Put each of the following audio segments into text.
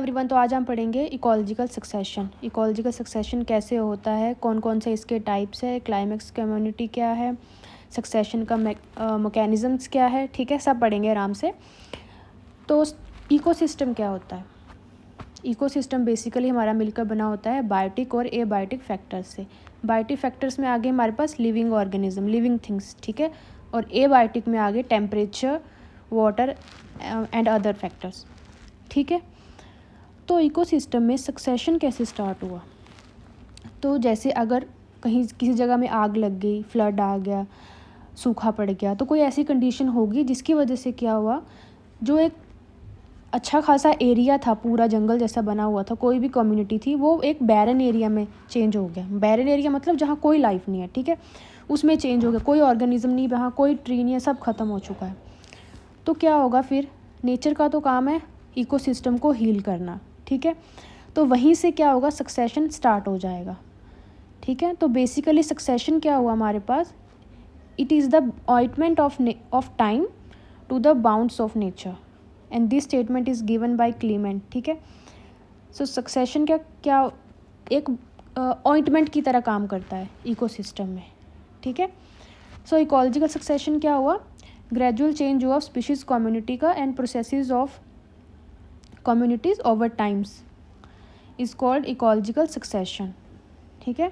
Everyone, तो आज हम पढ़ेंगे इकोलॉजिकल सक्सेशन। इकोलॉजिकल सक्सेशन कैसे होता है, कौन कौन से इसके टाइप्स है, क्लाइमेक्स कम्युनिटी क्या है, सक्सेशन का मैकेनिज़म्स क्या है, ठीक है, सब पढ़ेंगे आराम से। तो इकोसिस्टम क्या होता है? इकोसिस्टम बेसिकली हमारा मिलकर बना होता है बायोटिक और एबायोटिक फैक्टर्स से। बायोटिक फैक्टर्स में आगे हमारे पास लिविंग ऑर्गेनिज्म, लिविंग थिंग्स, ठीक है, और एबायोटिक में आगे temperature, water and other factors, ठीक है। तो इकोसिस्टम में सक्सेशन कैसे स्टार्ट हुआ? तो जैसे अगर कहीं किसी जगह में आग लग गई, फ्लड आ गया, सूखा पड़ गया, तो कोई ऐसी कंडीशन होगी जिसकी वजह से क्या हुआ, जो एक अच्छा खासा एरिया था, पूरा जंगल जैसा बना हुआ था, कोई भी कम्युनिटी थी, वो एक बैरन एरिया में चेंज हो गया। बैरन एरिया मतलब जहाँ कोई लाइफ नहीं है, ठीक है, उसमें चेंज हो गया, कोई ऑर्गेनिज्म नहीं, वहाँ कोई ट्री नहीं है, सब ख़त्म हो चुका है। तो क्या होगा फिर? नेचर का तो काम है इकोसिस्टम को हील करना, ठीक है। तो वहीं से क्या होगा, सक्सेशन स्टार्ट हो जाएगा, ठीक है। तो बेसिकली सक्सेशन क्या हुआ हमारे पास? It is the ointment of time to the bounds of nature and this statement is given by Clement, ठीक है। सो सक्सेशन क्या एक ऑइंटमेंट की तरह काम करता है इकोसिस्टम में, ठीक है। सो इकोलॉजिकल सक्सेशन क्या हुआ? ग्रेजुअल चेंज हुआ स्पीशीज़ कम्युनिटी का and processes of communities over times is called ecological succession, ठीक है।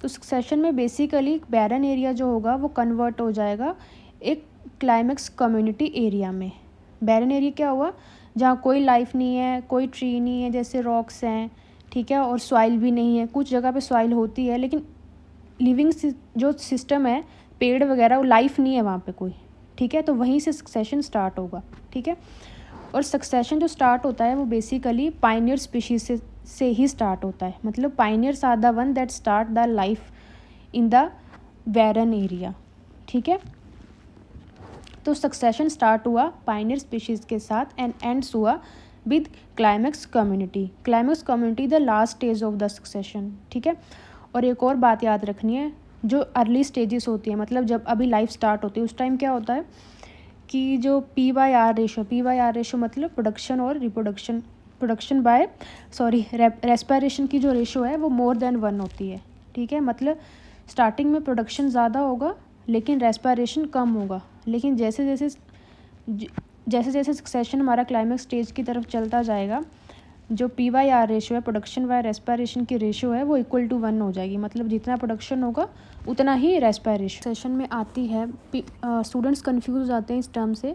तो सक्सेशन में बेसिकली बैरन एरिया जो होगा वो कन्वर्ट हो जाएगा एक क्लाइमेक्स कम्युनिटी एरिया में। बैरन एरिया क्या हुआ? जहाँ कोई लाइफ नहीं है, कोई ट्री नहीं है, जैसे रॉक्स हैं, ठीक है, और सॉइल भी नहीं है। कुछ जगह पे सॉइल होती है लेकिन लिविंग जो सिस्टम है, पेड़ वगैरह, वो लाइफ नहीं है वहाँ पे कोई, ठीक है। तो वहीं से सक्सेशन स्टार्ट होगा, ठीक है। और सक्सेशन जो स्टार्ट होता है वो बेसिकली पाइनियर स्पीशीज से ही स्टार्ट होता है। मतलब pioneers are the one that start the life in the barren area, ठीक है। तो सक्सेशन स्टार्ट हुआ पाइनियर स्पीशीज के साथ एंड एंड्स हुआ with climax community. Climax community the last stage of the succession, ठीक है। और एक और बात याद रखनी है, जो अर्ली स्टेजेस होती है, मतलब जब अभी लाइफ स्टार्ट होती है उस टाइम क्या होता है कि जो P/R रेशो मतलब प्रोडक्शन और रिप्रोडक्शन, प्रोडक्शन बाय रेस्पिरेशन की जो रेशो है वो more than 1 होती है, ठीक है। मतलब स्टार्टिंग में प्रोडक्शन ज़्यादा होगा लेकिन रेस्पिरेशन कम होगा। लेकिन जैसे जैसे सक्सेशन हमारा क्लाइमेक्स स्टेज की तरफ चलता जाएगा, जो P/R रेशो है, प्रोडक्शन बाय रेस्पिरेशन की रेशो है, वो इक्वल टू 1 हो जाएगी। मतलब जितना प्रोडक्शन होगा उतना ही रेस्पिरेशन सेशन में आती है। स्टूडेंट्स कंफ्यूज हो जाते हैं इस टर्म से,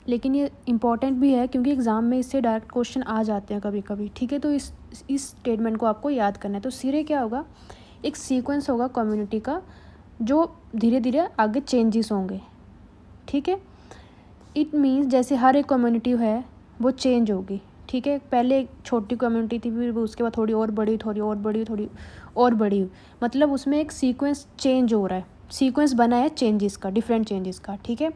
लेकिन ये इंपॉर्टेंट भी है क्योंकि एग्ज़ाम में इससे डायरेक्ट क्वेश्चन आ जाते हैं कभी कभी, ठीक है। तो इस स्टेटमेंट को आपको याद करना है। तो सिरे क्या होगा, एक सीक्वेंस होगा कम्युनिटी का जो धीरे धीरे आगे चेंजेस होंगे, ठीक है। इट मीन्स जैसे हर एक कम्युनिटी है वो चेंज होगी, ठीक है। पहले एक छोटी कम्युनिटी थी, फिर उसके बाद थोड़ी और बड़ी, थोड़ी और बड़ी, थोड़ी और बड़ी, मतलब उसमें एक सीक्वेंस चेंज हो रहा है, सीक्वेंस बना है चेंजेस का, डिफरेंट चेंजेस का, ठीक है,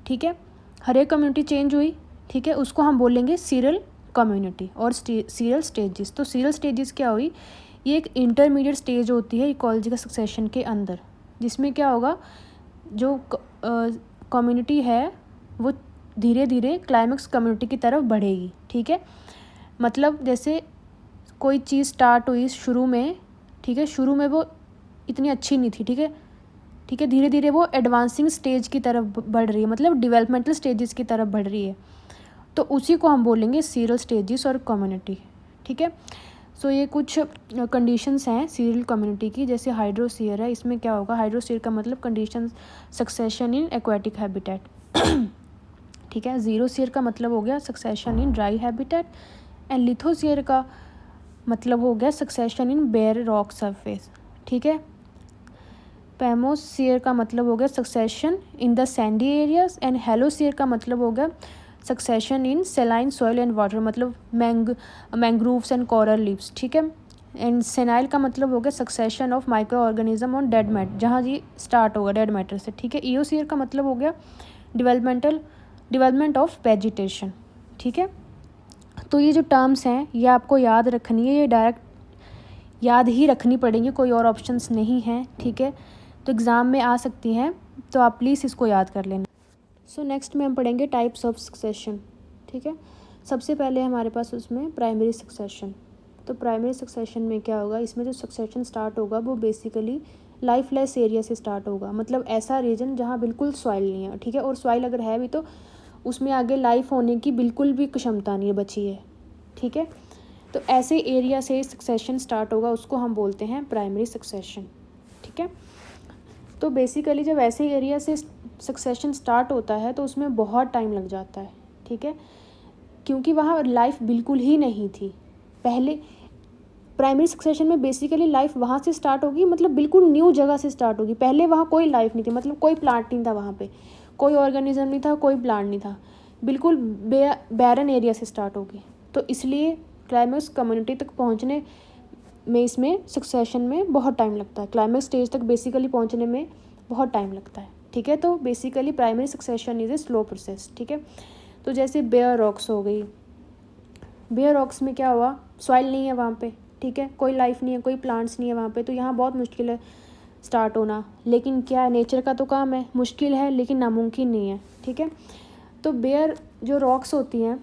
ठीक है। हर एक कम्युनिटी चेंज हुई, ठीक है, उसको हम बोलेंगे सीरियल कम्युनिटी और सीरियल स्टेजेस। तो सीरियल स्टेजेस क्या हुई, ये एक इंटरमीडिएट स्टेज होती है इकोलॉजिकल सक्सेशन के अंदर, जिसमें क्या होगा, जो कम्युनिटी है वो धीरे धीरे क्लाइमेक्स कम्युनिटी की तरफ बढ़ेगी, ठीक है। मतलब जैसे कोई चीज़ स्टार्ट हुई शुरू में, ठीक है, शुरू में वो इतनी अच्छी नहीं थी, ठीक है, ठीक है, धीरे धीरे वो एडवांसिंग स्टेज की तरफ बढ़ रही है, मतलब डेवलपमेंटल स्टेजेस की तरफ बढ़ रही है। तो उसी को हम बोलेंगे सीरियल स्टेजेस और कम्युनिटी, ठीक है। सो ये कुछ कंडीशंस हैं सीरियल कम्युनिटी की। जैसे हाइड्रोसीयर है, इसमें क्या होगा, हाइड्रोसीयर का मतलब condition succession in aquatic habitat, ठीक है। ज़ीरोसीयर का मतलब हो गया succession in dry habitat and lithosere का मतलब हो गया succession in bare rock surface, ठीक है। पैमोसीयर का मतलब हो गया succession in the sandy areas and halosere का मतलब हो गया succession in saline soil and water, मतलब मैंग्रोव्स एंड कोरल लीव्स, ठीक है। एंड सेनाइल का मतलब हो गया succession of micro organism on dead matter, जहाँ ये स्टार्ट होगा डेड मैटर से, ठीक है। ईओसीयर का मतलब हो गया डेवलपमेंट ऑफ वेजिटेशन, ठीक है। तो ये जो टर्म्स हैं ये आपको याद रखनी है, ये डायरेक्ट याद ही रखनी पड़ेंगी, कोई और ऑप्शंस नहीं हैं, ठीक है। तो एग्ज़ाम में आ सकती हैं, तो आप प्लीज़ इसको याद कर लेना। सो नेक्स्ट में हम पढ़ेंगे टाइप्स ऑफ सक्सेशन, ठीक है। सबसे पहले हमारे पास उसमें प्राइमरी सक्सेशन। तो प्राइमरी सक्सेशन में क्या होगा, इसमें जो सक्सेशन स्टार्ट होगा वो बेसिकली लाइफलेस एरिया से स्टार्ट होगा, मतलब ऐसा रीजन जहाँ बिल्कुल सॉइल नहीं है, ठीक है, और सॉइल अगर है भी तो उसमें आगे लाइफ होने की बिल्कुल भी क्षमता नहीं है, बची है, ठीक है। तो ऐसे एरिया से सक्सेशन स्टार्ट होगा, उसको हम बोलते हैं प्राइमरी सक्सेशन, ठीक है। तो बेसिकली जब ऐसे एरिया से सक्सेशन स्टार्ट होता है तो उसमें बहुत टाइम लग जाता है, ठीक है, क्योंकि वहाँ लाइफ बिल्कुल ही नहीं थी। पहले प्राइमरी सक्सेशन में बेसिकली लाइफ वहाँ से स्टार्ट होगी, मतलब बिल्कुल न्यू जगह से स्टार्ट होगी। पहले वहाँ कोई लाइफ नहीं थी, मतलब कोई प्लांट नहीं था वहाँ पे, कोई ऑर्गेनिज्म नहीं था, कोई प्लांट नहीं था, बिल्कुल बैरन एरिया से स्टार्ट होगी। तो इसलिए क्लाइमेक्स कम्युनिटी तक पहुँचने में इसमें सक्सेशन में बहुत टाइम लगता है, क्लाइमेक्स स्टेज तक बेसिकली पहुँचने में बहुत टाइम लगता है, ठीक है। तो basically primary succession is a slow process, ठीक है। तो जैसे बेयर रॉक्स हो गई, बेयर रॉक्स में क्या हुआ, सॉइल नहीं है वहाँ पे, ठीक है, कोई लाइफ नहीं है, कोई प्लांट्स नहीं है वहाँ पे, तो यहाँ बहुत मुश्किल है स्टार्ट होना। लेकिन क्या है, नेचर का तो काम है, मुश्किल है लेकिन नामुमकिन नहीं है, ठीक है। तो बेयर जो रॉक्स होती हैं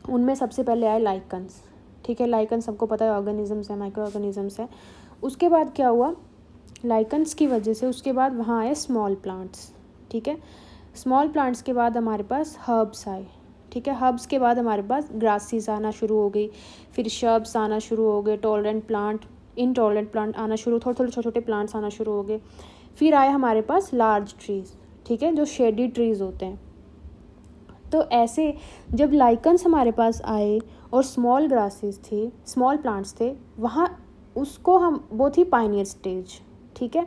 उनमें सबसे पहले आए लाइकन्स, ठीक है। लाइकन सबको पता है ऑर्गेनिजम्स है, माइक्रो ऑर्गेनिजम्स है। उसके बाद क्या हुआ, लाइकन्स की वजह से उसके बाद वहाँ आए स्मॉल प्लांट्स, ठीक है। स्मॉल प्लांट्स के बाद हमारे पास हर्ब्स आए, ठीक है। हर्ब्स के बाद हमारे पास ग्रासेस आना शुरू हो गई, फिर शर्ब्स आना शुरू हो गए, टॉलरेंट प्लांट, इनटॉलरेंट प्लांट आना शुरू, थोड़े थोड़े छोटे छोटे प्लांट्स आना शुरू हो गए। फिर आए हमारे पास लार्ज ट्रीज़, ठीक है, जो शेडी ट्रीज़ होते हैं। तो ऐसे जब लाइकन्स हमारे पास आए और स्मॉल ग्रासेस थे, स्मॉल प्लांट्स थे, वहाँ उसको हम वो थी पायनियर स्टेज, ठीक है।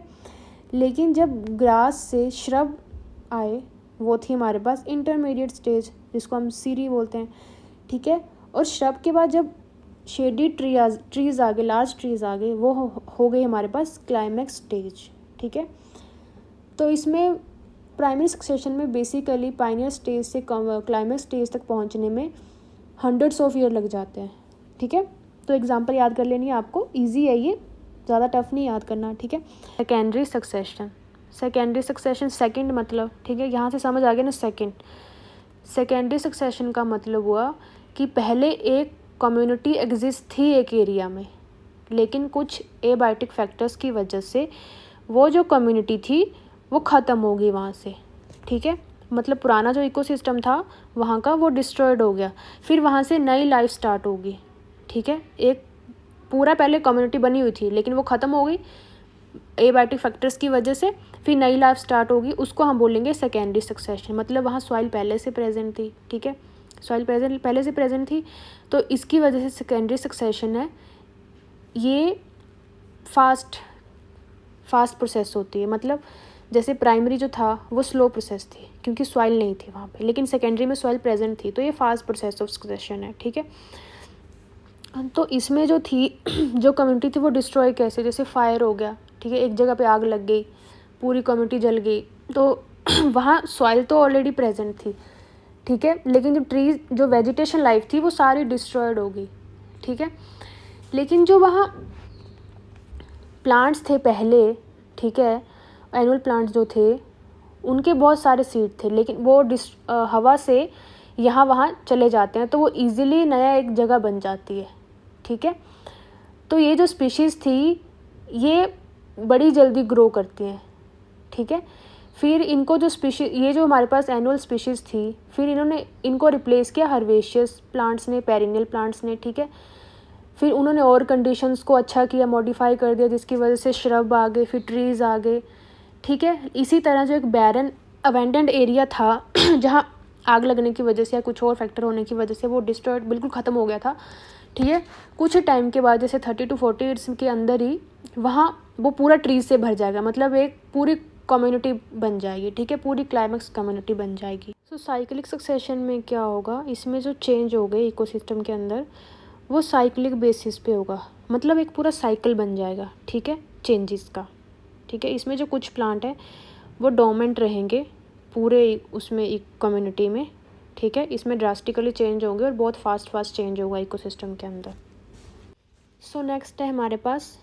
लेकिन जब ग्रास से श्रब आए वो थी हमारे पास इंटरमीडिएट स्टेज, जिसको हम सीरी बोलते हैं, ठीक है। और श्रब के बाद जब शेडी ट्रीज़ आ गए, लार्ज ट्रीज़ आ गए, वो हो गई हमारे पास क्लाइमैक्स स्टेज, ठीक है। तो इसमें प्राइमरी सक्सेशन में बेसिकली पायनियर स्टेज से क्लाइमैक्स स्टेज तक पहुंचने में हंड्रेड्स ऑफ ईयर लग जाते हैं, ठीक है। तो एग्जांपल याद कर लेनी है आपको, इजी है ये, ज़्यादा टफ नहीं याद करना, ठीक है। Secondary succession, secondary succession second मतलब, ठीक है, यहाँ से समझ आ गया ना सेकंड। सेकेंडरी सक्सेशन का मतलब हुआ कि पहले एक कम्युनिटी एग्जिस्ट थी एक एरिया में, लेकिन कुछ एबायोटिक फैक्टर्स की वजह से वो जो कम्युनिटी थी वो ख़त्म हो गई वहाँ से, ठीक है। मतलब पुराना जो इकोसिस्टम था वहाँ का वो डिस्ट्रॉयड हो गया, फिर वहाँ से नई लाइफ स्टार्ट होगी, ठीक है। एक पूरा पहले कम्युनिटी बनी हुई थी लेकिन वो ख़त्म हो गई एबायोटिक फैक्टर्स की वजह से, फिर नई लाइफ स्टार्ट होगी, उसको हम बोलेंगे सेकेंडरी सक्सेशन। मतलब वहाँ सॉइल पहले से प्रेजेंट थी, ठीक है, सॉइल पहले से प्रेजेंट थी, तो इसकी वजह से सेकेंडरी सक्सेशन है, ये फास्ट प्रोसेस होती है। मतलब जैसे प्राइमरी जो था वो स्लो प्रोसेस थी क्योंकि सॉइल नहीं थी वहाँ पे, लेकिन सेकेंडरी में सॉइल प्रेजेंट थी, तो ये फास्ट प्रोसेस ऑफ सक्सेशन है, ठीक है। तो इसमें जो थी जो कम्युनिटी थी वो डिस्ट्रॉय कैसे, जैसे फायर हो गया, ठीक है, एक जगह पे आग लग गई, पूरी कम्युनिटी जल गई, तो वहाँ सॉइल तो ऑलरेडी प्रेजेंट थी, ठीक है, लेकिन जो ट्रीज जो वेजिटेशन लाइफ थी वो सारी डिस्ट्रॉयड हो गई, ठीक है। लेकिन जो वहाँ प्लांट्स थे पहले, ठीक है, एनुअल प्लांट्स जो थे उनके बहुत सारे सीड थे, लेकिन वो हवा से यहाँ वहाँ चले जाते हैं, तो वो इजीली नया एक जगह बन जाती है, ठीक है। तो ये जो स्पीशीज़ थी ये बड़ी जल्दी ग्रो करती हैं, ठीक है। फिर इनको जो ये जो हमारे पास एनुअल स्पीशीज़ थी, फिर इन्होंने इनको रिप्लेस किया हर्बेशियस प्लांट्स ने, पेरिनियल प्लांट्स ने, ठीक है। फिर उन्होंने और कंडीशंस को अच्छा किया, मॉडिफाई कर दिया, जिसकी वजह से श्रब आ गए, फिर ट्रीज़ आ गए, ठीक है। इसी तरह जो एक बैरन अबैंडन्ड एरिया था जहाँ आग लगने की वजह से या कुछ और फैक्टर होने की वजह से वो डिस्ट्रॉयड बिल्कुल ख़त्म हो गया था, ठीक है। कुछ टाइम के बाद जैसे 30 to 40 ईयर्स के अंदर ही वहाँ वो पूरा ट्रीज से भर जाएगा, मतलब एक पूरी कम्युनिटी बन जाएगी, ठीक है, पूरी क्लाइमैक्स कम्युनिटी बन जाएगी। सो साइक्लिक सक्सेशन में क्या होगा, इसमें जो चेंज हो गए इकोसिस्टम के अंदर वो साइक्लिक बेसिस पे होगा, मतलब एक पूरा साइकिल बन जाएगा, ठीक है, चेंजेस का, ठीक है। इसमें जो कुछ प्लांट है वो डोमेंट रहेंगे पूरे उसमें एक कम्युनिटी में, ठीक है, इसमें ड्रास्टिकली चेंज होंगे और बहुत फास्ट चेंज होगा इकोसिस्टम के अंदर। सो नेक्स्ट है हमारे पास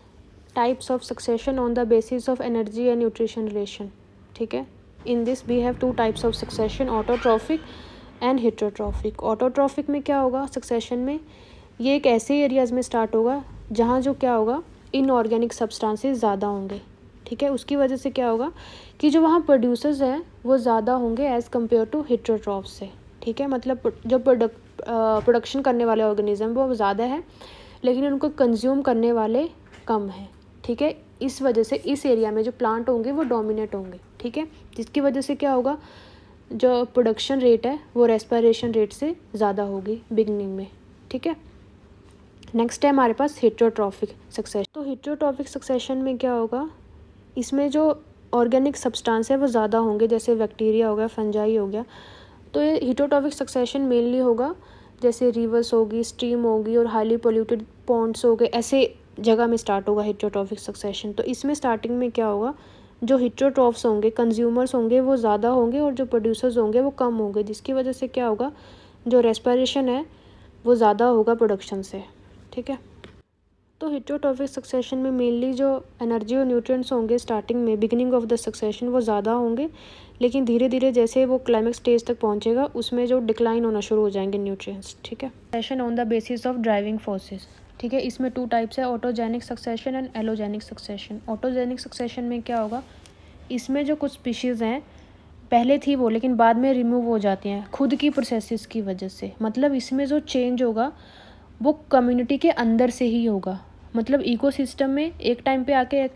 types of succession on the basis of energy and nutrition relation, ठीक है। In this we have 2 types of succession, autotrophic and heterotrophic. Autotrophic में क्या होगा सक्सेशन में, ये एक ऐसे एरियाज़ में स्टार्ट होगा जहाँ जो क्या होगा इनऑर्गेनिक सब्सटेंसेस ज़्यादा होंगे, ठीक है। उसकी वजह से क्या होगा कि जो वहाँ प्रोड्यूसर्स हैं वो ज़्यादा होंगे एज़ कम्पेयर टू हेटेरोट्रॉफ से, ठीक है। मतलब जो प्रोडक्शन करने वाले ऑर्गेनिज्म वो ज़्यादा है लेकिन उनको कंज्यूम करने वाले कम हैं, ठीक है। इस वजह से इस एरिया में जो प्लांट होंगे वो डोमिनेट होंगे, ठीक है। जिसकी वजह से क्या होगा, जो प्रोडक्शन रेट है वो रेस्पिरेशन रेट से ज़्यादा होगी बिगनिंग में, ठीक है। नेक्स्ट है हमारे पास हेटेरोट्रॉफिक सक्सेशन। तो हेटेरोट्रॉफिक सक्सेशन में क्या होगा, इसमें जो ऑर्गेनिक सब्सटेंस है वो ज़्यादा होंगे, जैसे बैक्टीरिया हो गया, फंजाई हो गया। तो ये हेटेरोट्रॉफिक सक्सेशन मेनली होगा जैसे रिवर्स होगी, स्ट्रीम होगी और हाईली पोल्यूटेड पॉन्ड्स हो गए, ऐसे जगह में स्टार्ट होगा हेटेरोट्रॉफिक सक्सेशन। तो इसमें स्टार्टिंग में क्या होगा, जो हेटेरोट्रॉफ्स होंगे, कंज्यूमर्स होंगे वो ज़्यादा होंगे और जो प्रोड्यूसर्स होंगे वो कम होंगे, जिसकी वजह से क्या होगा, जो रेस्पिरेशन है वो ज़्यादा होगा प्रोडक्शन से, ठीक है। तो हेटेरोट्रॉफिक सक्सेशन में मेनली जो एनर्जी और न्यूट्रिएंट्स होंगे स्टार्टिंग में बिगिनिंग ऑफ द सक्सेशन वो ज़्यादा होंगे, लेकिन धीरे धीरे जैसे वो क्लाइमेक्स स्टेज तक पहुंचेगा उसमें जो डिक्लाइन होना शुरू हो जाएंगे न्यूट्रिएंट्स, ठीक है। Succession on the basis of driving forces, ठीक है। इसमें 2 टाइप्स है, autogenic succession and allogenic succession. Autogenic succession में क्या होगा, इसमें जो कुछ स्पीशीज़ हैं पहले थी वो लेकिन बाद में रिमूव हो जाती हैं खुद की प्रोसेसेस की वजह से। मतलब इसमें जो चेंज होगा वो कम्युनिटी के अंदर से ही होगा। मतलब इकोसिस्टम में एक टाइम पे आके एक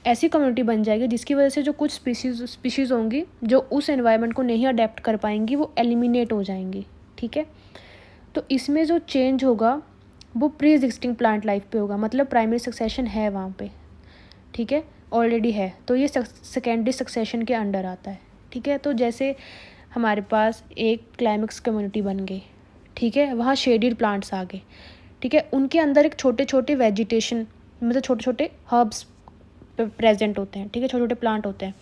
ऐसी कम्युनिटी बन जाएगी जिसकी वजह से जो कुछ स्पीशीज़ होंगी जो उस एनवायरनमेंट को नहीं अडेप्ट कर पाएंगी वो एलिमिनेट हो जाएंगी, ठीक है। तो इसमें जो चेंज होगा वो प्री एग्जिस्टिंग प्लांट लाइफ पे होगा, मतलब प्राइमरी सक्सेशन है वहाँ पे, ठीक है, ऑलरेडी है। तो ये सेकेंडरी सक्सेशन के अंडर आता है, ठीक है। तो जैसे हमारे पास एक क्लाइमेक्स कम्युनिटी बन गई, ठीक है, वहाँ शेडेड प्लांट्स आ गए, ठीक है, उनके अंदर एक छोटे छोटे वेजिटेशन मतलब छोटे छोटे हर्ब्स प्रेजेंट होते हैं, ठीक है, छोटे छोटे प्लांट होते हैं।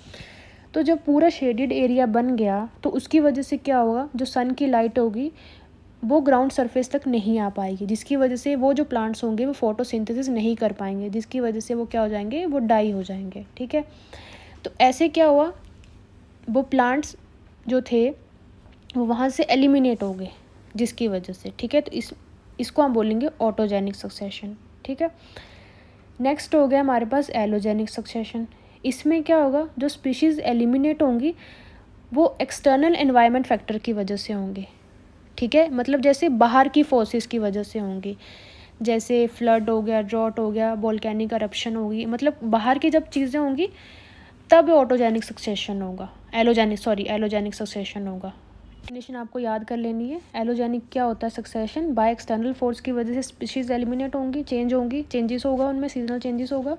तो जब पूरा शेडेड एरिया बन गया तो उसकी वजह से क्या होगा, जो सन की लाइट होगी वो ग्राउंड सरफेस तक नहीं आ पाएगी, जिसकी वजह से वो जो प्लांट्स होंगे वो फोटोसिंथेसिस नहीं कर पाएंगे, जिसकी वजह से वो क्या हो जाएंगे, वो डाई हो जाएंगे, ठीक है। तो ऐसे क्या हुआ, वो प्लांट्स जो थे वो वहाँ से एलिमिनेट हो गए जिसकी वजह से, ठीक है। तो इसको हम बोलेंगे ऑटोजेनिक सक्सेशन, ठीक है। नेक्स्ट हो गया हमारे पास एलोजेनिक सक्सेशन। इसमें क्या होगा, जो स्पीशीज़ एलिमिनेट होंगी वो एक्सटर्नल एनवायरनमेंट फैक्टर की वजह से होंगे, ठीक है। मतलब जैसे बाहर की फोर्सेस की वजह से होंगी, जैसे फ्लड हो गया, ड्रॉट हो गया, वोल्केनिक eruption होगी, मतलब बाहर की जब चीज़ें होंगी तब ऑटोजेनिक सक्सेशन होगा, एलोजेनिक सक्सेशन होगा। डेफिनेशन आपको याद कर लेनी है। एलोजेनिक क्या होता है, सक्सेशन बाय एक्सटर्नल फोर्स की वजह से स्पीशीज़ एलिमिनेट होंगी, चेंजेस होगा उनमें, सीजनल चेंजेस होगा।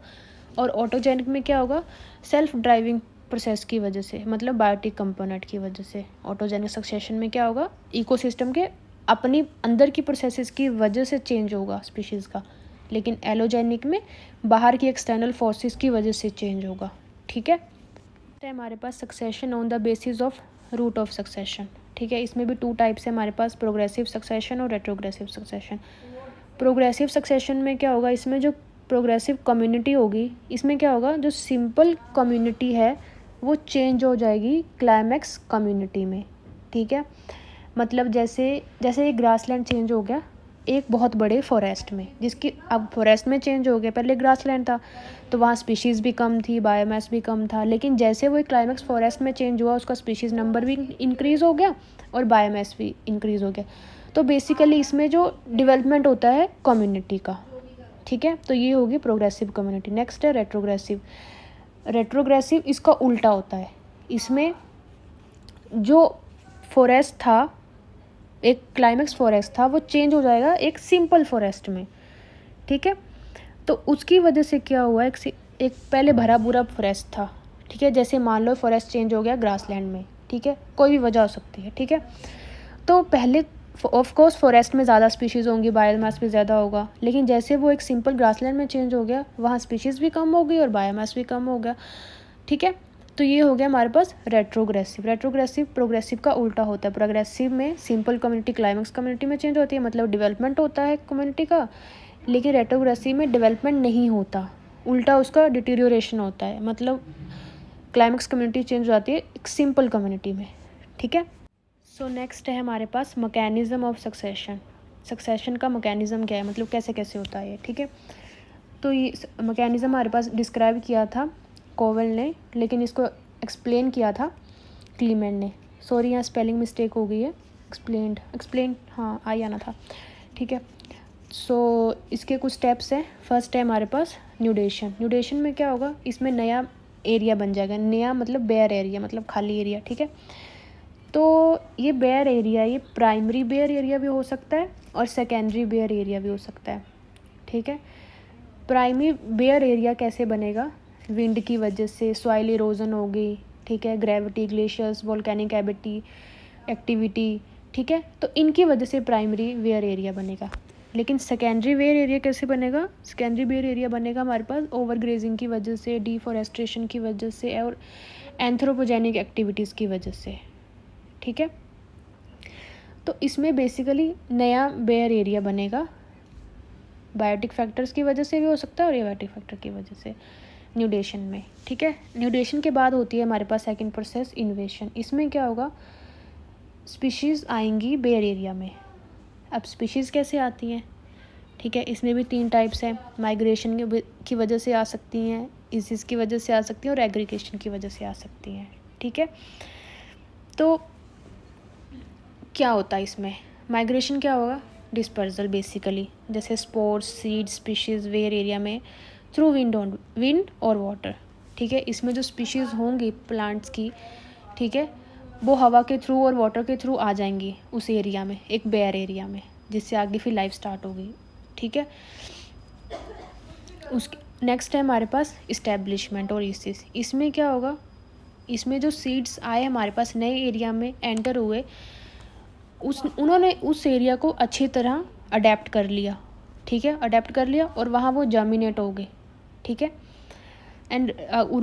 और ऑटोजेनिक में क्या होगा, सेल्फ ड्राइविंग प्रोसेस की वजह से, मतलब बायोटिक कंपोनेंट की वजह से। ऑटोजेनिक सक्सेशन में क्या होगा, इकोसिस्टम के अपनी अंदर की प्रोसेसेस की वजह से चेंज होगा स्पीशीज़ का, लेकिन एलोजेनिक में बाहर की एक्सटर्नल फोर्सेस की वजह से चेंज होगा, ठीक है। तो हमारे पास succession on the basis of route of succession, ठीक है। इसमें भी 2 टाइप्स है हमारे पास, प्रोग्रेसिव सक्सेशन और रेट्रोग्रेसिव सक्सेशन। प्रोग्रेसिव सक्सेशन में क्या होगा, इसमें जो प्रोग्रेसिव कम्युनिटी होगी इसमें क्या होगा, जो सिंपल कम्युनिटी है वो चेंज हो जाएगी क्लाइमेक्स कम्युनिटी में, ठीक है। मतलब जैसे एक ग्रासलैंड चेंज हो गया एक बहुत बड़े फॉरेस्ट में, जिसकी अब फॉरेस्ट में चेंज हो गया, पहले ग्रासलैंड था तो वहाँ स्पीशीज़ भी कम थी, बायोमास भी कम था, लेकिन जैसे वो क्लाइमेक्स फॉरेस्ट में चेंज हुआ उसका स्पीशीज़ नंबर भी इंक्रीज़ हो गया और बायोमास भी इंक्रीज़ हो गया। तो बेसिकली इसमें जो डेवलपमेंट होता है कम्युनिटी का, ठीक है। तो ये होगी प्रोग्रेसिव कम्युनिटी। नेक्स्ट है रेट्रोग्रेसिव इसका उल्टा होता है। इसमें जो फॉरेस्ट था, एक क्लाइमेक्स फॉरेस्ट था, वो चेंज हो जाएगा एक सिंपल फॉरेस्ट में, ठीक है। तो उसकी वजह से क्या हुआ, एक पहले भरा पूरा फॉरेस्ट था, ठीक है। जैसे मान लो फॉरेस्ट चेंज हो गया ग्रासलैंड में, ठीक है, कोई भी वजह हो सकती है, ठीक है। तो पहले ऑफ कोर्स फॉरेस्ट में ज़्यादा स्पीशीज़ होंगी, बायोमास भी ज़्यादा होगा, लेकिन जैसे वो एक सिंपल ग्रासलैंड में चेंज हो गया वहाँ स्पीशीज़ भी कम हो गई और बायोमास भी कम हो गया, ठीक है। तो ये हो गया हमारे पास रेट्रोग्रेसिव प्रोग्रेसिव का उल्टा होता है। प्रोग्रेसिव में सिंपल कम्युनिटी क्लाइमेक्स कम्युनिटी में चेंज होती है, मतलब डेवलपमेंट होता है कम्युनिटी का, लेकिन रेट्रोग्रेसिव में डेवलपमेंट नहीं होता, उल्टा उसका डिटीरियोरेशन होता है। मतलब क्लाइमेक्स कम्युनिटी चेंज हो जाती है एक सिंपल कम्युनिटी में, ठीक है। सो नेक्स्ट है हमारे पास मैकेनिज़्म ऑफ सक्सेशन। सक्सेशन का मैकेनिज़्म क्या है, मतलब कैसे कैसे होता है, ठीक है। तो ये मैकेनिज़्म हमारे पास डिस्क्राइब किया था कोवल ने, लेकिन इसको एक्सप्लेन किया था क्लीमेंट ने। सॉरी यहाँ स्पेलिंग मिस्टेक हो गई है, एक्सप्लेन हाँ आई आना था, ठीक है। सो इसके कुछ स्टेप्स हैं। फर्स्ट है हमारे पास न्यूडेशन। न्यूडेशन में क्या होगा, इसमें नया एरिया बन जाएगा। नया मतलब बेयर एरिया, मतलब खाली एरिया, ठीक है। तो ये बेयर एरिया, ये प्राइमरी बेयर एरिया भी हो सकता है और सेकेंडरी बेयर एरिया भी हो सकता है, ठीक है। प्राइमरी बेयर एरिया कैसे बनेगा, विंड की वजह से, सॉइल इरोजन हो गई, ठीक है, ग्रेविटी, ग्लेशियर्स, वोल्केनिक एक्टिविटी, ठीक है। तो इनकी वजह से प्राइमरी वेयर एरिया बनेगा। लेकिन सेकेंडरी वेयर एरिया कैसे बनेगा, सेकेंडरी वेयर एरिया बनेगा हमारे पास ओवर ग्रेजिंग की वजह से, डिफॉरेस्टेशन की वजह से और एंथ्रोपोजेनिक एक्टिविटीज़ की वजह से, ठीक है। तो इसमें बेसिकली नया बेयर एरिया बनेगा, बायोटिक फैक्टर्स की वजह से भी हो सकता है और एबायोटिक फैक्टर की वजह से, न्यूडेशन में, ठीक है। न्यूडेशन के बाद होती है हमारे पास सेकंड प्रोसेस, इन्वेशन। इसमें क्या होगा, स्पीशीज़ आएंगी बेयर एरिया में। अब स्पीशीज़ कैसे आती हैं, ठीक है, इसमें भी 3 टाइप्स हैं। माइग्रेशन की वजह से आ सकती हैं, इसिस की वजह से आ सकती हैं और एग्रीगेशन की वजह से आ सकती हैं, ठीक है। तो क्या होता है इसमें, माइग्रेशन क्या होगा, डिस्पर्सल बेसिकली, जैसे spores, seed, species bare area में थ्रू विंड और वाटर, ठीक है। इसमें जो स्पीशीज़ होंगी प्लांट्स की, ठीक है, वो हवा के थ्रू और वाटर के थ्रू आ जाएंगी उस एरिया में, एक बेयर एरिया में, जिससे आगे फिर लाइफ स्टार्ट होगी, ठीक है। उसके नेक्स्ट है हमारे पास इस्टेब्लिशमेंट और इसिस। इसमें क्या होगा, इसमें जो सीड्स आए हमारे पास नए एरिया में एंटर हुए, उन्होंने उस एरिया को अच्छी तरह अडेप्ट कर लिया, ठीक है, अडेप्ट कर लिया और वहाँ वो जर्मिनेट हो गए, ठीक है। एंड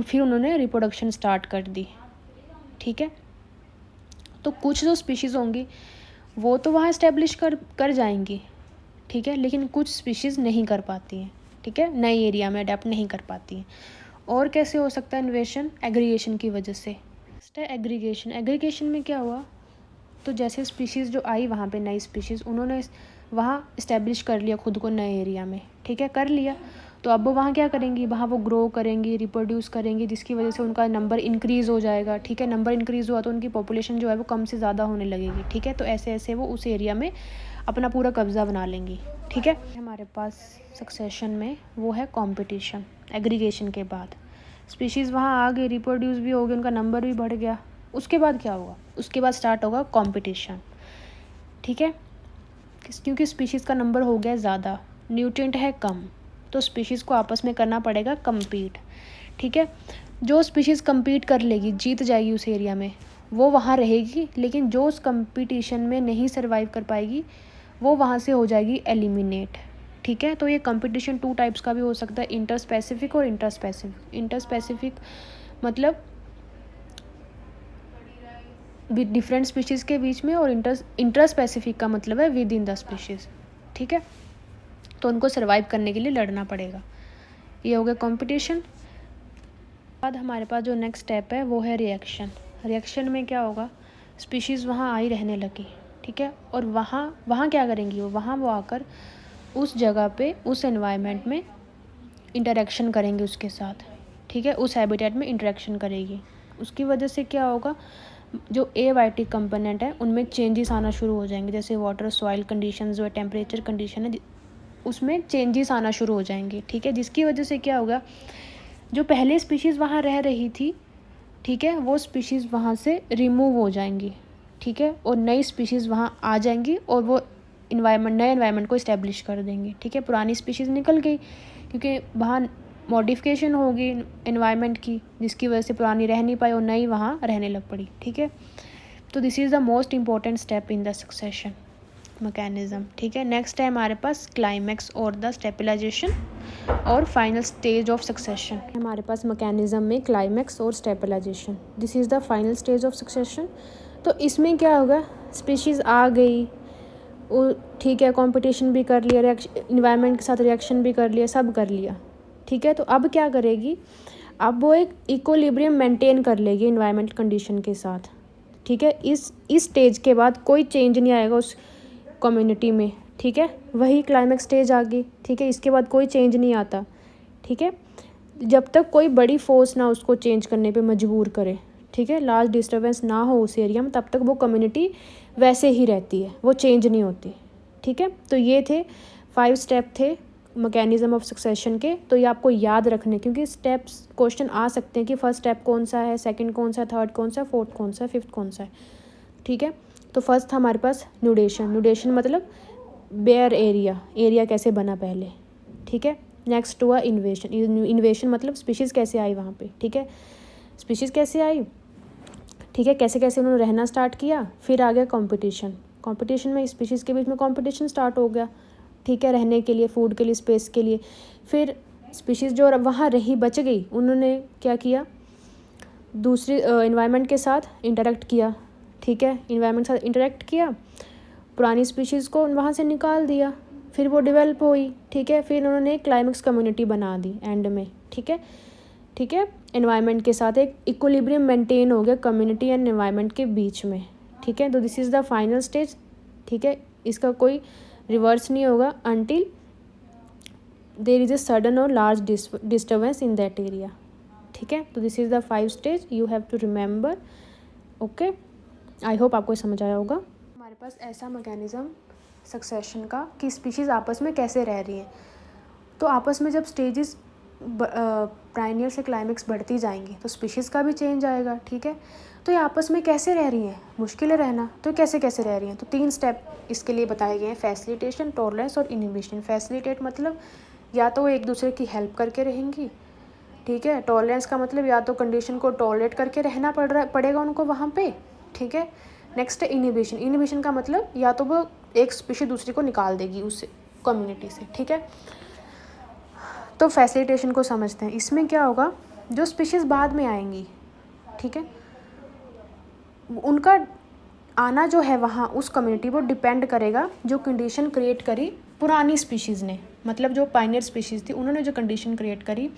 फिर उन्होंने रिप्रोडक्शन स्टार्ट कर दी, ठीक है। तो कुछ जो स्पीशीज़ होंगी वो तो वहाँ इस्टेब्लिश कर जाएंगी, ठीक है, लेकिन कुछ स्पीशीज़ नहीं कर पाती हैं, ठीक है, नए एरिया में अडेप्ट नहीं कर पाती हैं। और कैसे हो सकता है इन्वेशन, एग्रीगेशन की वजह से। नेक्स्ट है एग्रीगेशन। एग्रीगेशन में क्या हुआ, तो जैसे स्पीशीज़ जो आई वहाँ पे नई स्पीशीज़, उन्होंने वहाँ इस्टेब्लिश कर लिया खुद को नए एरिया में, ठीक है, कर लिया। तो अब वो वहाँ क्या करेंगी, वहाँ वो ग्रो करेंगी, रिप्रोड्यूस करेंगी, जिसकी वजह से उनका नंबर इंक्रीज़ हो जाएगा, ठीक है। नंबर इंक्रीज़ हुआ तो उनकी पॉपुलेशन जो है वो कम से ज़्यादा होने लगेगी, ठीक है। तो ऐसे ऐसे वो उस एरिया में अपना पूरा कब्ज़ा बना लेंगी, ठीक है। हमारे पास सक्सेशन में वो है कॉम्पिटिशन। एग्रीगेशन के बाद स्पीशीज़ वहाँ आ गई, रिप्रोड्यूस भी हो गए, उनका नंबर भी बढ़ गया। उसके बाद क्या होगा, उसके बाद स्टार्ट होगा कॉम्पिटिशन, ठीक है। क्योंकि स्पीशीज़ का नंबर हो गया ज़्यादा, न्यूट्रिएंट है कम, तो स्पीशीज़ को आपस में करना पड़ेगा कम्पीट, ठीक है। जो स्पीशीज़ कम्पीट कर लेगी, जीत जाएगी उस एरिया में, वो वहाँ रहेगी। लेकिन जो उस कंपटीशन में नहीं सर्वाइव कर पाएगी वो वहाँ से हो जाएगी एलिमिनेट, ठीक है। तो ये कंपटीशन 2 टाइप्स का भी हो सकता है, इंटर स्पेसिफिक और इंटर स्पेसिफिक। इंटर स्पेसिफिक मतलब डिफरेंट स्पीशीज़ के बीच में, और इंटर स्पेसिफिक का मतलब है विद इन द स्पीशीज़, ठीक है। तो उनको सर्वाइव करने के लिए लड़ना पड़ेगा। ये हो गया कंपटीशन। बाद हमारे पास जो नेक्स्ट स्टेप है वो है रिएक्शन। रिएक्शन में क्या होगा, स्पीशीज़ वहाँ आई रहने लगी, ठीक है, और वहाँ क्या करेंगी, वो आकर उस जगह पे, उस एनवायरनमेंट में इंटरेक्शन करेंगे उसके साथ, ठीक है, उस हैबिटेट में इंटरेक्शन करेगी। उसकी वजह से क्या होगा, जो एबायोटिक कंपोनेंट है उनमें चेंजेस आना शुरू हो जाएंगे, जैसे वाटर, सॉइल कंडीशन, जो टेम्परेचर कंडीशन है, उसमें चेंजेस आना शुरू हो जाएंगे, ठीक है। जिसकी वजह से क्या होगा, जो पहले स्पीशीज़ वहाँ रह रही थी, ठीक है, वो स्पीशीज़ वहाँ से रिमूव हो जाएंगी, ठीक है, और नई स्पीशीज़ वहाँ आ जाएंगी और वो नए एनवायरनमेंट को इस्टेब्लिश कर देंगे, ठीक है। पुरानी स्पीशीज़ निकल गई क्योंकि वहाँ मॉडिफिकेशन होगी एनवायरनमेंट की, जिसकी वजह से पुरानी रह नहीं पाई और नई वहाँ रहने लग पड़ी, ठीक है। तो this is the most important step in the succession mechanism, ठीक है। नेक्स्ट है हमारे पास क्लाइमैक्स और द स्टेबलाइजेशन और फाइनल स्टेज ऑफ सक्सेशन। हमारे पास मैकेनिज़्म में क्लाइमैक्स और stabilisation, this is the final stage of succession. तो इसमें क्या होगा, स्पीशीज़ आ गई, वो ठीक है, कंपटीशन भी कर लिया, इन्वायरमेंट के साथ रिएक्शन भी कर लिया, सब कर लिया, ठीक है। तो अब क्या करेगी, अब वो एक इक्विलिब्रियम मेंटेन कर लेगी इन्वायरमेंट कंडीशन के साथ, ठीक है। इस स्टेज के बाद कोई चेंज नहीं आएगा उस कम्युनिटी में, ठीक है। वही क्लाइमेक्स स्टेज आ गई, ठीक है। इसके बाद कोई चेंज नहीं आता, ठीक है, जब तक कोई बड़ी फोर्स ना उसको चेंज करने पे मजबूर करे, ठीक है। लार्ज डिस्टर्बेंस ना हो उस एरिया में, तब तक वो कम्युनिटी वैसे ही रहती है, वो चेंज नहीं होती, ठीक है। तो ये थे 5 स्टेप थे मैकेनिज्म ऑफ सक्सेशन के। तो ये आपको याद रखने, क्योंकि स्टेप्स क्वेश्चन आ सकते हैं कि फर्स्ट स्टेप कौन सा है, सेकंड कौन सा है, थर्ड कौन सा है, फोर्थ कौन सा है, फिफ्थ कौन सा है, ठीक है। तो फर्स्ट था हमारे पास न्यूडेशन। न्यूडेशन मतलब बेयर एरिया, एरिया कैसे बना पहले, ठीक है। नेक्स्ट हुआ इन्वेशन। इन्वेशन मतलब स्पीशीज़ कैसे आई वहाँ पे, ठीक है, स्पीशीज़ कैसे आई, ठीक है, कैसे कैसे उन्होंने रहना स्टार्ट किया। फिर आ गया कंपटीशन। कंपटीशन में स्पीशीज़ के बीच में कंपटीशन स्टार्ट हो गया, ठीक है, रहने के लिए, फूड के लिए, स्पेस के लिए। फिर स्पीशीज़ जो वहाँ रही, बच गई, उन्होंने क्या किया, दूसरी इन्वायरमेंट के साथ इंटरेक्ट किया, ठीक है, इन्वायरमेंट के साथ इंटरेक्ट किया, पुरानी स्पीशीज़ को वहाँ से निकाल दिया, फिर वो डेवलप हुई, ठीक है। फिर उन्होंने एक क्लाइमेक्स कम्युनिटी बना दी एंड में, ठीक है, ठीक है। एनवायरनमेंट के साथ एक इक्विलिब्रियम मेंटेन हो गया कम्युनिटी एंड एनवायरनमेंट के बीच में, ठीक है। तो this is the final stage, ठीक है। इसका कोई रिवर्स नहीं होगा until there is a sudden or large disturbance in that area, ठीक है। तो this is the 5 stage you have to remember, okay. I hope आपको समझ आया होगा। हमारे पास ऐसा मैकेनिज़्म सक्सेशन का कि स्पीशीज़ आपस में कैसे रह रही हैं। तो आपस में जब स्टेजेस प्राइनियर से क्लाइमेक्स बढ़ती जाएंगी तो स्पीशीज़ का भी चेंज आएगा, ठीक है। तो ये आपस में कैसे रह रही हैं, मुश्किल है रहना, तो कैसे कैसे रह रही हैं। तो 3 स्टेप इसके लिए बताए गए हैं, फैसिलिटेशन, टॉलरेंस और इनहिबिशन। फैसिलिटेट मतलब या तो वो एक दूसरे की हेल्प करके रहेंगी, ठीक है। टॉलरेंस का मतलब या तो कंडीशन को टॉलरेट करके रहना पड़ेगा उनको वहाँ पे, ठीक है। नेक्स्ट है इनहिबिशन। इनहिबिशन का मतलब या तो वो एक स्पीशीज दूसरी को निकाल देगी उस कम्युनिटी से, ठीक है। तो फैसिलिटेशन को समझते हैं। इसमें क्या होगा, जो स्पीशीज़ बाद में आएंगी, ठीक है, उनका आना जो है वहाँ उस कम्युनिटी वो डिपेंड करेगा जो कंडीशन क्रिएट करी पुरानी स्पीशीज़ ने, मतलब जो पायनियर स्पीशीज़ थी उन्होंने जो कंडीशन क्रिएट करी,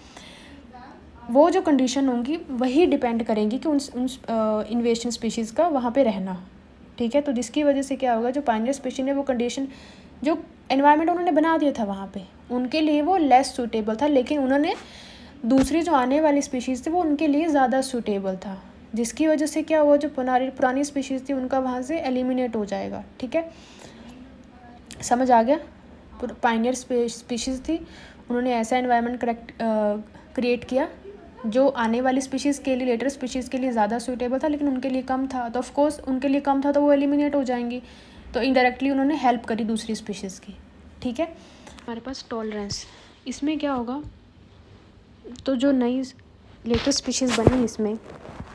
वो जो कंडीशन होंगी वही डिपेंड करेंगी कि उन इन्वेशन स्पीशीज़ का वहाँ पे रहना, ठीक है। तो जिसकी वजह से क्या होगा, जो पायनियर स्पीशीज़ ने वो कंडीशन, जो एनवायरनमेंट उन्होंने बना दिया था वहाँ पे, उनके लिए वो लेस सूटेबल था, लेकिन उन्होंने दूसरी जो आने वाली स्पीशीज़ थी वो उनके लिए ज़्यादा सूटेबल था, जिसकी वजह से क्या हुआ, जो पुरानी स्पीशीज़ थी उनका वहाँ से एलिमिनेट हो जाएगा, ठीक है। समझ आ गया। पायनियर स्पीशीज़ थी, उन्होंने ऐसा एनवायरनमेंट क्रिएट किया जो आने वाली स्पीशीज़ के लिए, लेटर स्पीशीज़ के लिए ज़्यादा सूटेबल था, लेकिन उनके लिए कम था। तो ऑफकोर्स उनके लिए कम था तो वो एलिमिनेट हो जाएंगी, तो इनडायरेक्टली उन्होंने हेल्प करी दूसरी स्पीशीज़ की, ठीक है। हमारे पास टॉलरेंस, इसमें क्या होगा, तो जो नई लेटेस्ट स्पीशीज़ बनी इसमें,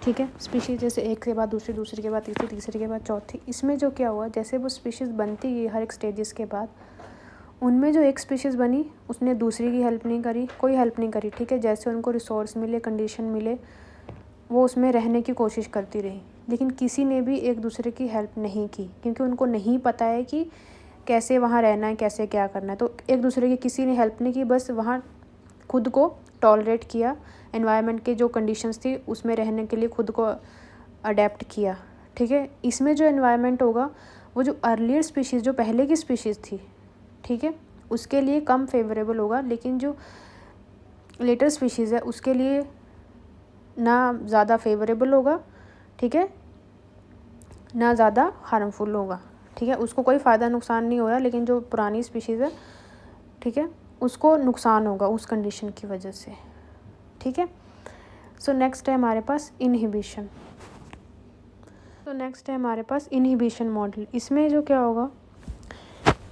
ठीक है, स्पीशीज़ जैसे एक के बाद दूसरी, दूसरे के बाद तीसरी, तीसरे के बाद चौथी, इसमें जो क्या हुआ, जैसे वो स्पीशीज़ बनती है हर एक स्टेजेस के बाद, उनमें जो एक स्पीशीज़ बनी उसने दूसरी की हेल्प नहीं करी, कोई हेल्प नहीं करी, ठीक है। जैसे उनको रिसोर्स मिले, कंडीशन मिले, वो उसमें रहने की कोशिश करती रही, लेकिन किसी ने भी एक दूसरे की हेल्प नहीं की, क्योंकि उनको नहीं पता है कि कैसे वहाँ रहना है, कैसे क्या करना है। तो एक दूसरे की किसी ने हेल्प नहीं की, बस वहाँ खुद को टॉलरेट किया, एनवायरनमेंट के जो कंडीशंस थी उसमें रहने के लिए खुद को अडेप्ट किया, ठीक है। इसमें जो एनवायरनमेंट होगा वो जो अर्लियर स्पीशीज़, जो पहले की स्पीशीज़ थी, ठीक है, उसके लिए कम फेवरेबल होगा, लेकिन जो लेटर स्पीशीज़ है उसके लिए ना ज़्यादा फेवरेबल होगा, ठीक है, ना ज़्यादा हार्मफुल होगा, ठीक है। उसको कोई फ़ायदा नुकसान नहीं हो रहा, लेकिन जो पुरानी स्पीशीज़ है, ठीक है, उसको नुकसान होगा उस कंडीशन की वजह से, ठीक है। सो नेक्स्ट है हमारे पास इनहिबिशन। तो नेक्स्ट है हमारे पास इनहिबिशन मॉडल। इसमें जो क्या होगा,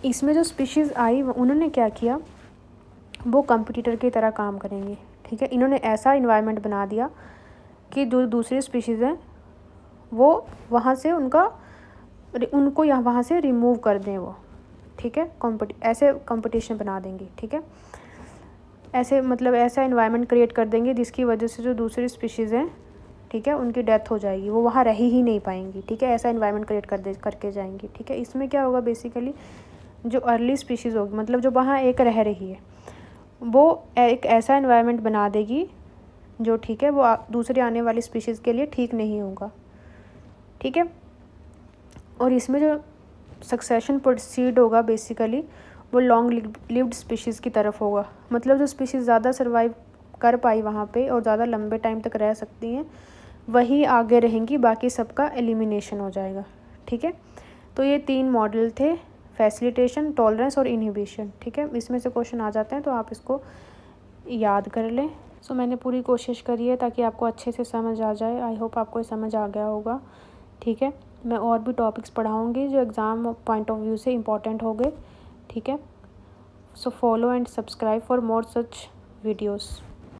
इसमें जो स्पीशीज़ आई उन्होंने क्या किया, वो कंपटीटर की तरह काम करेंगे, ठीक है। इन्होंने ऐसा इन्वायरमेंट बना दिया कि जो दूसरी स्पीशीज़ हैं वो वहाँ से उनको यहाँ वहाँ से रिमूव कर दें वो, ठीक है। ऐसे कंपटीशन बना देंगे, ठीक है। ऐसे मतलब ऐसा इन्वायरमेंट क्रिएट कर देंगे जिसकी वजह से जो दूसरी स्पीशीज़ हैं, ठीक है, उनकी डेथ हो जाएगी, वो वहाँ रह ही नहीं पाएंगी, ठीक है। ऐसा इन्वायरमेंट क्रिएट करके जाएंगी, ठीक है। इसमें क्या होगा, बेसिकली जो अर्ली स्पीशीज़ होगी, मतलब जो वहाँ एक रह रही है, वो एक ऐसा इन्वायरमेंट बना देगी जो, ठीक है, वो दूसरी आने वाली स्पीशीज़ के लिए ठीक नहीं होगा, ठीक है। और इसमें जो सक्सेशन प्रोसीड होगा बेसिकली वो लॉन्ग लिव्ड स्पीशीज़ की तरफ होगा, मतलब जो स्पीशीज़ ज़्यादा सर्वाइव कर पाई वहाँ पे और ज़्यादा लंबे टाइम तक रह सकती हैं वही आगे रहेंगी, बाकी सबका एलिमिनेशन हो जाएगा। ठीक है, तो ये 3 मॉडल थे, फैसिलिटेशन, टॉलरेंस और इनहिबिशन। ठीक है, इसमें से क्वेश्चन आ जाते हैं तो आप इसको याद कर लें। सो मैंने पूरी कोशिश करी है ताकि आपको अच्छे से समझ आ जाए। आई होप आपको ये समझ आ गया होगा। ठीक है, मैं और भी टॉपिक्स पढ़ाऊँगी जो एग्ज़ाम पॉइंट ऑफ व्यू से इम्पॉर्टेंट होंगे। ठीक है, so follow and subscribe for more such videos.